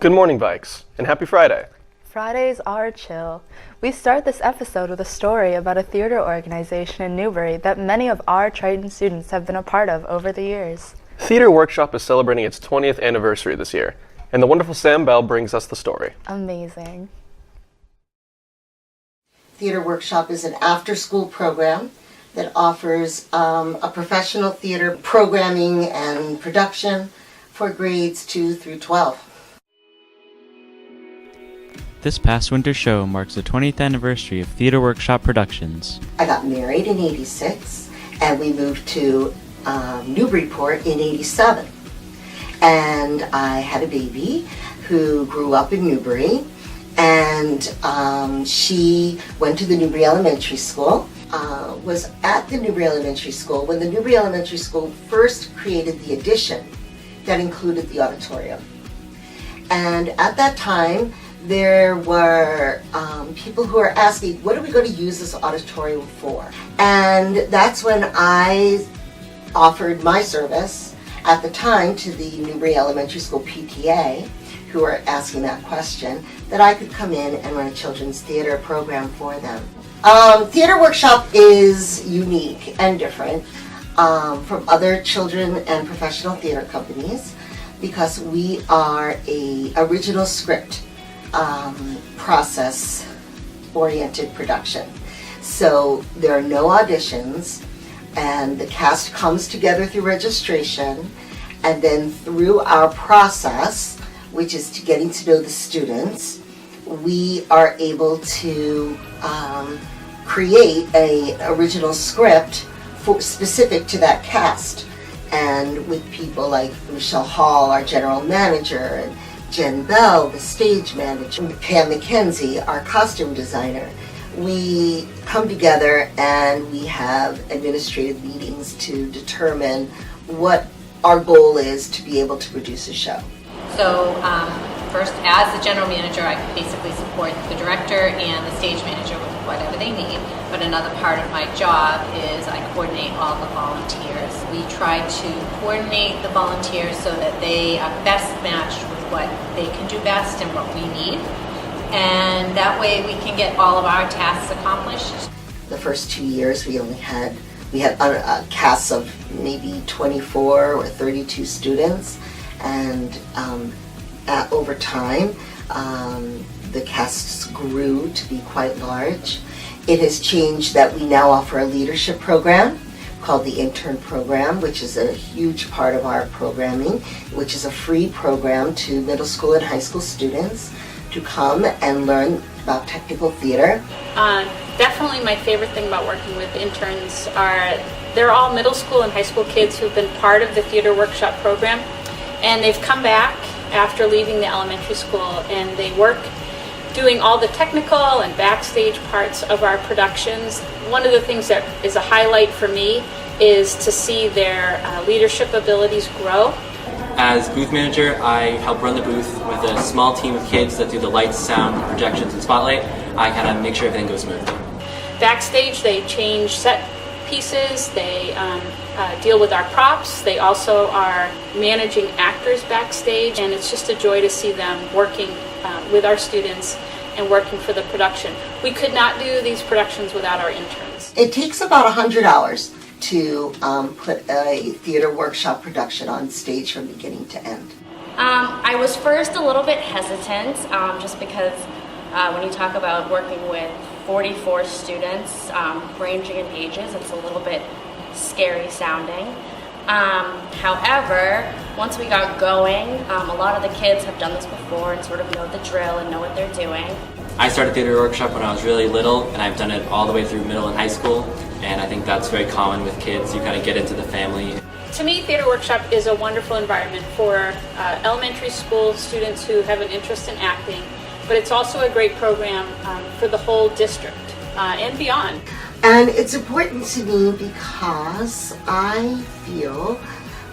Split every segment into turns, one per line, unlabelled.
Good morning, Vikes, and happy Friday.
Fridays are chill. We start this episode with a story about a theater organization in Newbury that many of our Triton students have been a part of over the years.
Theater Workshop is celebrating its 20th anniversary this year, and the wonderful Sam Bell brings us the story.
Amazing.
Theater Workshop is an after-school program that offers a professional theater programming and production for grades 2 through 12.
This past winter show marks the 20th anniversary of Theater Workshop Productions.
I got married in '86 and we moved to Newburyport in '87. And I had a baby who grew up in Newbury, and she went to the Newbury Elementary School. Was at the Newbury Elementary School when the Newbury Elementary School first created the addition that included the auditorium. And at that time, there were people who were asking, what are we going to use this auditorium for? And that's when I offered my service at the time to the Newbury Elementary School PTA, who were asking that question, that I could come in and run a children's theater program for them. Theater Workshop is unique and different from other children and professional theater companies because we are a original script process-oriented production. So there are no auditions, and the cast comes together through registration, and then through our process, which is to getting to know the students, we are able to create an original script specific to that cast, and with people like Michelle Hall, our general manager, and Jen Bell, the stage manager, Pam McKenzie, our costume designer. We come together and we have administrative meetings to determine what our goal is to be able to produce a show.
So first, as the general manager, I basically support the director and the stage manager with whatever they need. But another part of my job is I coordinate all the volunteers. We try to coordinate the volunteers so that they are best matched with what they can do best and what we need. And that way we can get all of our tasks accomplished. The
first 2 years we had a cast of maybe 24 or 32 students, and over time the casts grew to be quite large. It has changed that we now offer a leadership program called the Intern Program, which is a huge part of our programming, which is a free program to middle school and high school students to come and learn about technical theater.
Definitely my favorite thing about working with interns are they're all middle school and high school kids who've been part of the Theater Workshop program, and they've come back after leaving the elementary school and they work doing all the technical and backstage parts of our productions. One of the things that is a highlight for me is to see their leadership abilities grow.
As booth manager, I help run the booth with a small team of kids that do the lights, sound, projections, and spotlight. I kind of make sure everything goes smoothly.
Backstage, they change set pieces, they deal with our props, they also are managing actors backstage, and it's just a joy to see them working with our students and working for the production. We could not do these productions without our interns.
It takes about 100 hours to put a Theater Workshop production on stage from beginning to end.
I was first a little bit hesitant just because when you talk about working with 44 students ranging in ages, it's a little bit scary sounding. However, once we got going, a lot of the kids have done this before and sort of know the drill and know what they're doing.
I started Theater Workshop when I was really little, and I've done it all the way through middle and high school, and I think that's very common with kids. You kind of get into the family.
To me, Theater Workshop is a wonderful environment for elementary school students who have an interest in acting, but it's also a great program for the whole district and beyond.
And it's important to me because I feel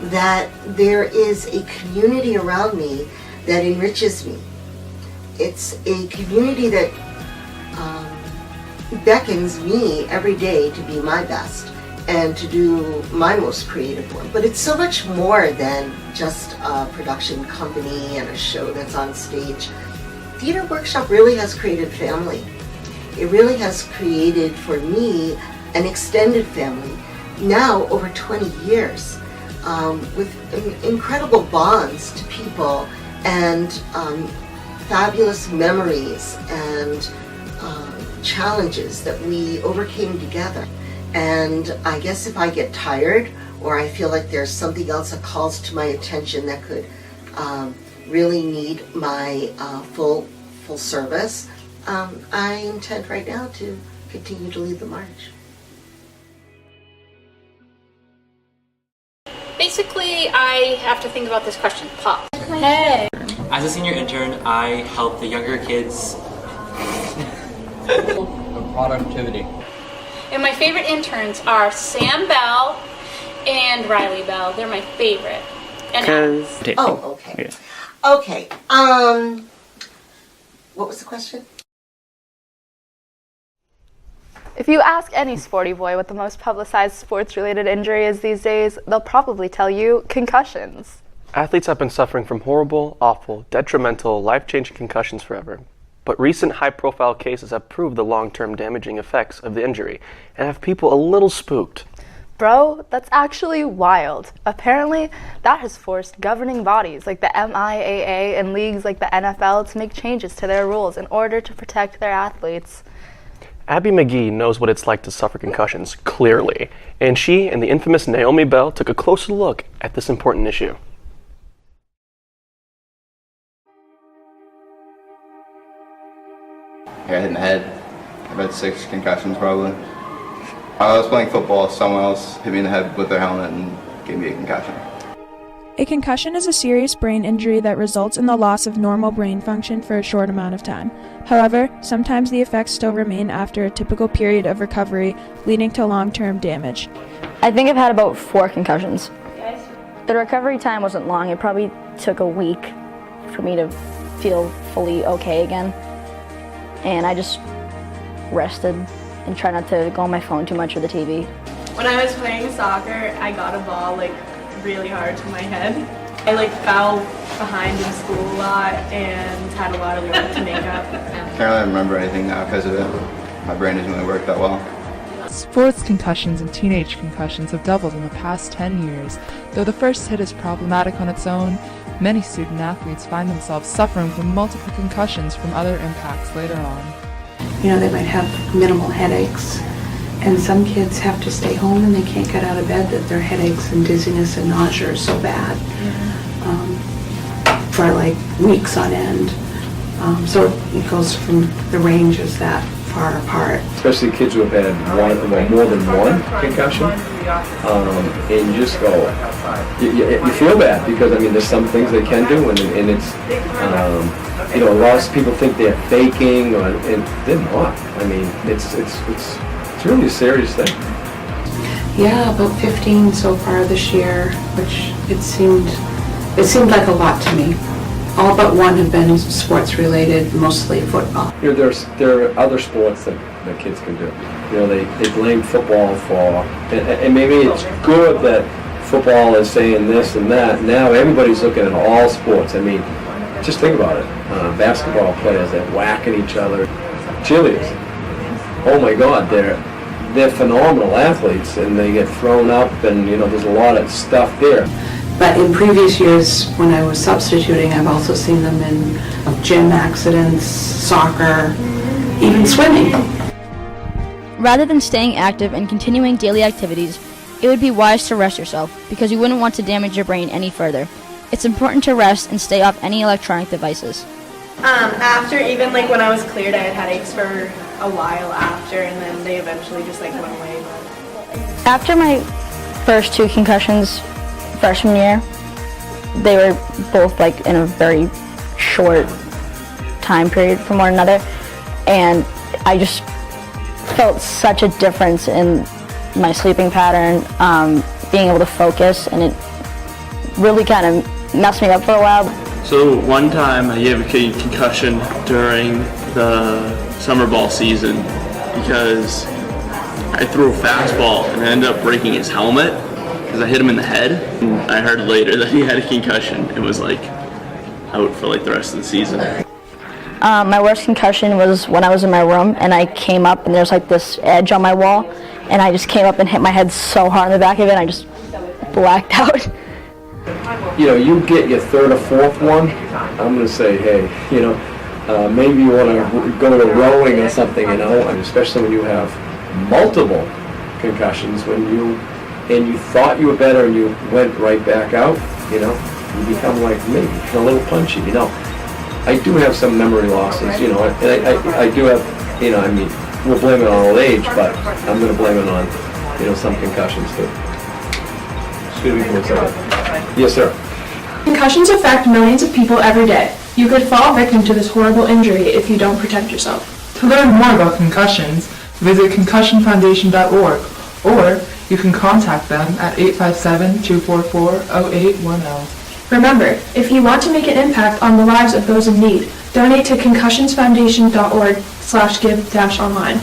that there is a community around me that enriches me. It's a community that beckons me every day to be my best. and to do my most creative work. But it's so much more than just a production company and a show that's on stage. Theater Workshop really has created family. It really has created, for me, an extended family, now over 20 years, with incredible bonds to people and fabulous memories and challenges that we overcame together. And I guess if I get tired or I feel like there's something else that calls to my attention that could really need my full service, I intend right now to continue to lead the march.
Basically, I have to think about this question. Pop. Hey.
As a senior intern, I help the younger kids.
Productivity.
And my favorite interns are Sam Bell and Riley Bell. They're my favorite. And
Oh, okay.
Yeah.
Okay. What was the question?
If you ask any sporty boy what the most publicized sports-related injury is these days, they'll probably tell you concussions.
Athletes have been suffering from horrible, awful, detrimental, life-changing concussions forever. But recent high-profile cases have proved the long-term damaging effects of the injury and have people a little spooked.
Bro, that's actually wild. Apparently, that has forced governing bodies like the MIAA and leagues like the NFL to make changes to their rules in order to protect their athletes.
Abby McGee knows what it's like to suffer concussions, clearly, and she and the infamous Naomi Bell took a closer look at this important issue.
I got hit in the head. I've had 6 concussions probably. I was playing football, someone else hit me in the head with their helmet and gave me a concussion.
A concussion is a serious brain injury that results in the loss of normal brain function for a short amount of time. However, sometimes the effects still remain after a typical period of recovery, leading to long-term damage.
I think I've had about 4 concussions. The recovery time wasn't long. It probably took a week for me to feel fully okay again. And I just rested and tried not to go on my phone too much or the TV.
When I was playing soccer, I got a ball really hard to my head. I fell behind in school a lot and had a lot of work to make up.
Can't really remember anything now because of it. My brain doesn't really work that well.
Sports concussions and teenage concussions have doubled in the past 10 years. Though the first hit is problematic on its own, many student athletes find themselves suffering from multiple concussions from other impacts later on.
You know, they might have minimal headaches, and some kids have to stay home and they can't get out of bed that their headaches and dizziness and nausea are so bad for weeks on end. So it goes from the ranges that far apart.
Especially kids who have had more than one concussion, and you just go, you feel bad because there's some things they can do, and it's a lot of people think they're faking, and they're not. It's really a serious thing.
Yeah, about 15 so far this year, which it seemed like a lot to me. All but one have been sports related, mostly football.
There are other sports that kids can do. They blame football for, and maybe it's good that football is saying this and that. Now everybody's looking at all sports. Just think about it. Basketball players, they're whacking each other. Cheerleaders, oh my God, they're phenomenal athletes, and they get thrown up, and there's a lot of stuff there.
But in previous years, when I was substituting, I've also seen them in gym accidents, soccer, even swimming.
Rather than staying active and continuing daily activities, it would be wise to rest yourself because you wouldn't want to damage your brain any further. It's important to rest and stay off any electronic devices.
After, even when I was cleared, I had headaches for a while after, and then they eventually just went away.
After my first 2 concussions freshman year, they were both in a very short time period from one another, and I just felt such a difference in my sleeping pattern, being able to focus, and it really kind of messed me up for a while.
So one time I gave a concussion during the summer ball season because I threw a fastball and I ended up breaking his helmet because I hit him in the head. And I heard later that he had a concussion. It was like out for like the rest of the season.
My worst concussion was when I was in my room and I came up and there's like this edge on my wall and I just came up and hit my head so hard in the back of it and I just blacked out.
You know, you get your third or fourth one, I'm going to say, hey, you know, maybe you want to go to rowing or something, you know, and especially when you have multiple concussions, when you thought you were better and you went right back out, you know, you become like me, a little punchy, you know. I do have some memory losses, you know, and I do have, you know, I mean, we'll blame it on old age, but I'm going to blame it on, you know, some concussions too. Excuse me for a second. Yes, sir.
Concussions affect millions of people every day. You could fall victim to this horrible injury if you don't protect yourself.
To learn more about concussions, visit concussionfoundation.org or you can contact them at 857-244-0810.
Remember, if you want to make an impact on the lives of those in need, donate to concussionsfoundation.org/give-online.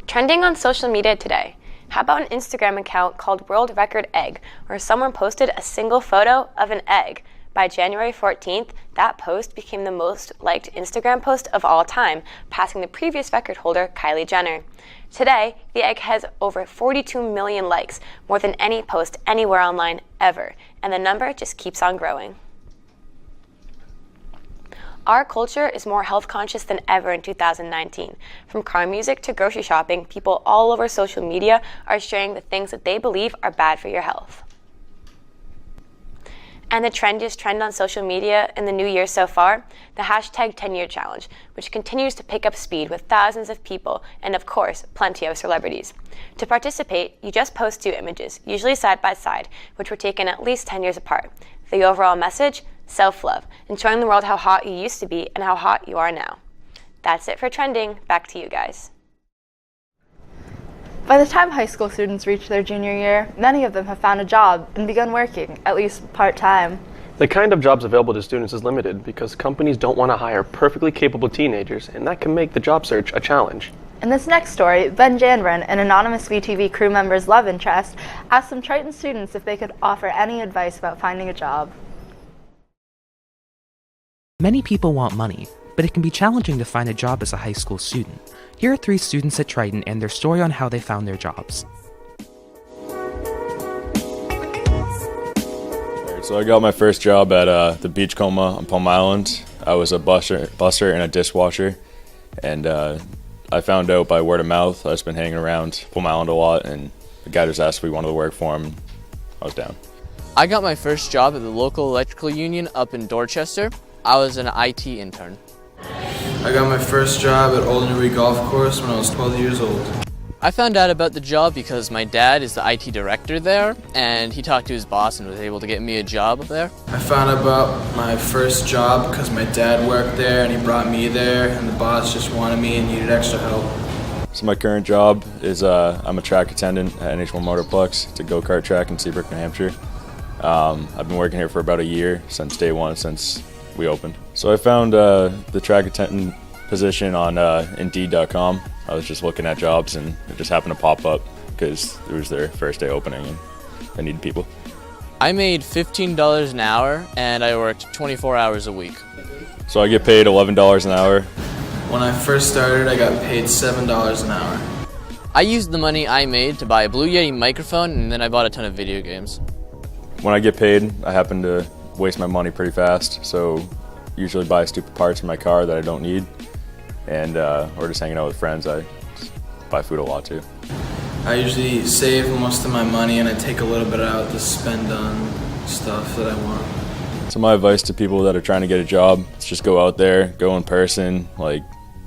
Trending on social media today. How about an Instagram account called World Record Egg, where someone posted a single photo of an egg. By January 14th, that post became the most liked Instagram post of all time, passing the previous record holder, Kylie Jenner. Today, the egg has over 42 million likes, more than any post anywhere online ever, and the number just keeps on growing. Our culture is more health conscious than ever in 2019. From car music to grocery shopping, people all over social media are sharing the things that they believe are bad for your health. And the trendiest trend on social media in the new year so far, the hashtag 10-year challenge, which continues to pick up speed with thousands of people and, of course, plenty of celebrities. To participate, you just post 2 images, usually side by side, which were taken at least 10 years apart. The overall message? Self-love, and showing the world how hot you used to be and how hot you are now. That's it for trending. Back to you guys.
By the time high school students reach their junior year, many of them have found a job and begun working, at least part-time.
The kind of jobs available to students is limited because companies don't want to hire perfectly capable teenagers, and that can make the job search a challenge.
In this next story, Ben Janvrin, an anonymous VTV crew member's love interest, asked some Triton students if they could offer any advice about finding a job.
Many people want money, but it can be challenging to find a job as a high school student. Here are 3 students at Triton and their story on how they found their jobs.
So I got my first job at the Beachcomber on Palm Island. I was a busser and a dishwasher, and I found out by word of mouth. I've just been hanging around Palm Island a lot, and the guy just asked if we wanted to work for him. I was down.
I got my first job at the local electrical union up in Dorchester. I was an IT intern.
I got my first job at Old Newry Golf Course when I was 12 years old.
I found out about the job because my dad is the IT director there, and he talked to his boss and was able to get me a job there.
I found out about my first job because my dad worked there and he brought me there, and the boss just wanted me and needed extra help.
So my current job is I'm a track attendant at NH1 Motorplex. It's a go-kart track in Seabrook, New Hampshire. I've been working here for about a year, since day one, since we opened. So I found the track attendant position on Indeed.com. I was just looking at jobs and it just happened to pop up because it was their first day opening and they needed people.
I made $15 an hour and I worked 24 hours a week.
So I get paid $11 an hour.
When I first started, I got paid $7 an hour.
I used the money I made to buy a Blue Yeti microphone and then I bought a ton of video games.
When I get paid, I happen to waste my money pretty fast, so usually buy stupid parts in my car that I don't need, and or just hanging out with friends, I buy food a lot too.
I usually save most of my money and I take a little bit out to spend on stuff that I want.
So my advice to people that are trying to get a job is just go out there, go in person, like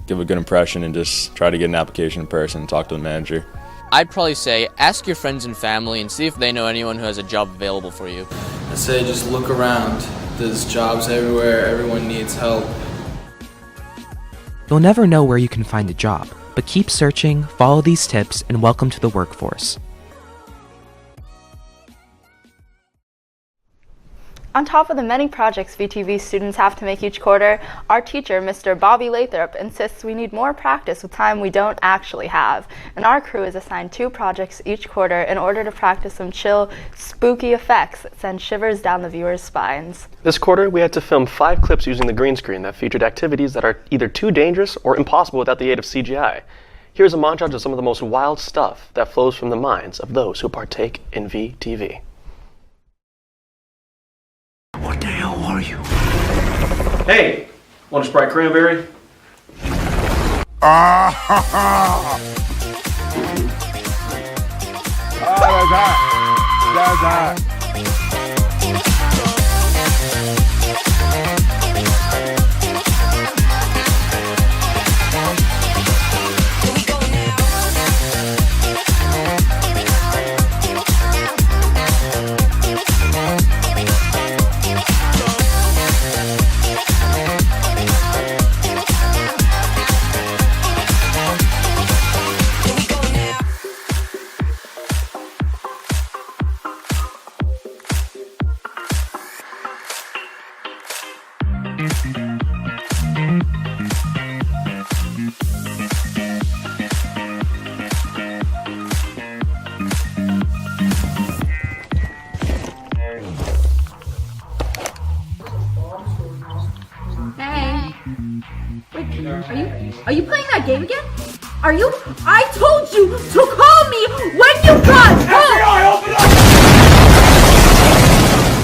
give a good impression, and just try to get an application in person and talk to the manager.
I'd probably say ask your friends and family and see if they know anyone who has a job available for you.
I'd say just look around. There's jobs everywhere, everyone needs help.
You'll never know where you can find a job, but keep searching, follow these tips, and welcome to the workforce.
On top of the many projects VTV students have to make each quarter, our teacher, Mr. Bobby Lathrop, insists we need more practice with time we don't actually have. And our crew is assigned 2 projects each quarter in order to practice some chill, spooky effects that send shivers down the viewers' spines.
This quarter, we had to film 5 clips using the green screen that featured activities that are either too dangerous or impossible without the aid of CGI. Here's a montage of some of the most wild stuff that flows from the minds of those who partake in VTV.
What the hell are you?
Hey, want a Sprite cranberry?
Ah, that's hot. That's hot.
Are you playing that game again? Are you? I told you to call me when you got home! FBI, open up!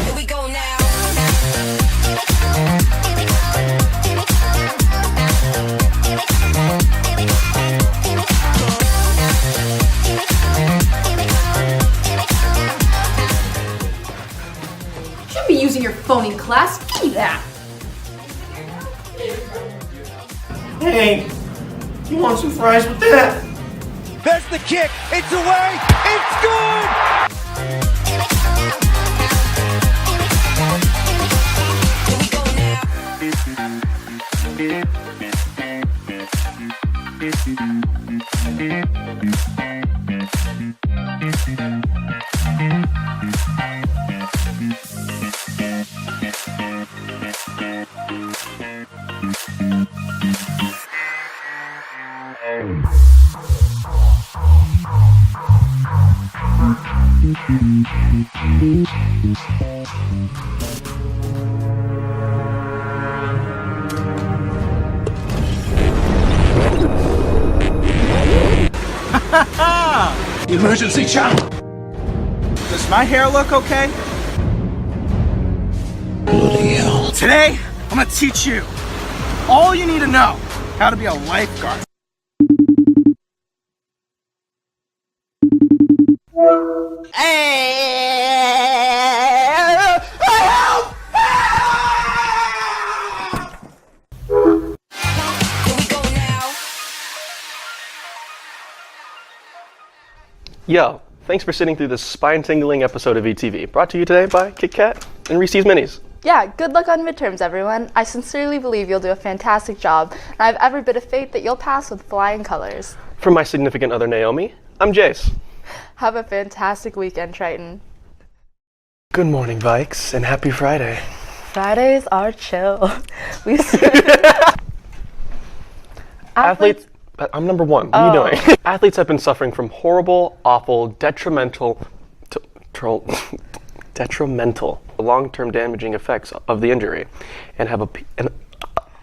Here we go now. You shouldn't be using your phone in class. Give me that.
Hey, you want some fries with that? There's the kick. It's away. It's good. Emergency channel.
Does my hair look okay?
Bloody hell.
Today, I'm gonna teach you all you need to know how to be a lifeguard.
Yo, thanks for sitting through this spine-tingling episode of VTV, brought to you today by Kit Kat and Reese's Minis.
Yeah, good luck on midterms, everyone. I sincerely believe you'll do a fantastic job, and I have every bit of faith that you'll pass with flying colors.
From my significant other, Naomi, I'm Jace.
Have a fantastic weekend, Triton.
Good morning, Vikes, and happy Friday.
Fridays are chill.
Athletes... I'm number 1. What are you doing? Athletes have been suffering from horrible, awful, detrimental, long-term damaging effects of the injury, and have
oh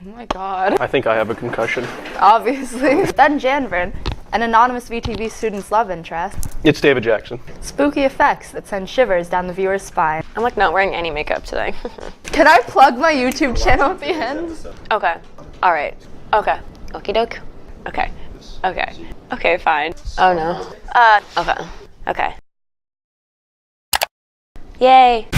my god.
I think I have a concussion.
Obviously. Then Janvern, an anonymous VTV student's love interest.
It's David Jackson.
Spooky effects that send shivers down the viewer's spine.
I'm like not wearing any makeup today.
Can I plug my YouTube channel at the end?
Okay. All right. Okay. Okie doke. Okay. Okay. Okay, fine. Oh no. Okay. Okay. Yay.